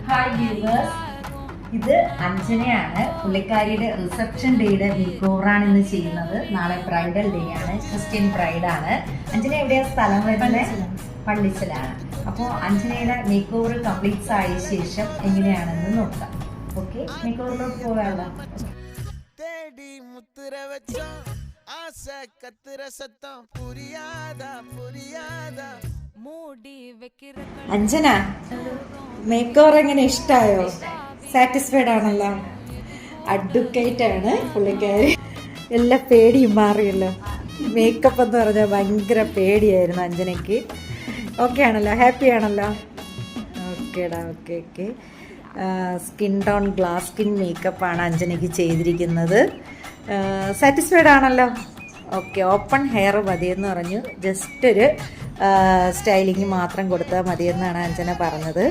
Hi viewers, ഇത് അഞ്ജനയാണ്. പുള്ളിക്കാരിയുടെ reception ഡേയുടെ make ഓവറാണ് ഇന്ന് ചെയ്യുന്നത്. നാളെ ബ്രൈഡൽ ഡേ ആണ്, ക്രിസ്ത്യൻ ബ്രൈഡാണ്. അഞ്ജന എവിടെയാ സ്ഥലം വരുന്നത്? പള്ളിച്ചലാണ്. അപ്പോൾ അഞ്ജനയുടെ മേക്ക് ഓവർ കംപ്ലീറ്റ്സ് ആയ ശേഷം എങ്ങനെയാണെന്ന് നോക്കാം. ഓക്കെ, മേക്ക് ഓവറിലോട്ട് പോകാമല്ലോ. അഞ്ജന, മേക്ക് ഓവർ എങ്ങനെ ഇഷ്ടമായോ? സാറ്റിസ്ഫൈഡ് ആണല്ലോ? അഡ്വക്കേറ്റ് ആണ് പുള്ളിക്കാരി. എല്ലാ പേടിയും മാറിയല്ലോ. മേക്കപ്പ് എന്ന് പറഞ്ഞാൽ ഭയങ്കര പേടിയായിരുന്നു അഞ്ജനയ്ക്ക്. ഓക്കെ ആണല്ലോ? ഹാപ്പി ആണല്ലോ? ഓക്കേടാ, okay. Skin tone glass skin മേക്കപ്പാണ് അഞ്ജനയ്ക്ക് ചെയ്തിരിക്കുന്നത്. സാറ്റിസ്ഫൈഡ് ആണല്ലോ? ഓക്കെ, ഓപ്പൺ ഹെയർ മതിയെന്ന് പറഞ്ഞു. ജസ്റ്റ് ഒരു സ്റ്റൈലിങ് മാത്രം കൊടുത്താൽ മതിയെന്നാണ് അഞ്ജന പറഞ്ഞത്.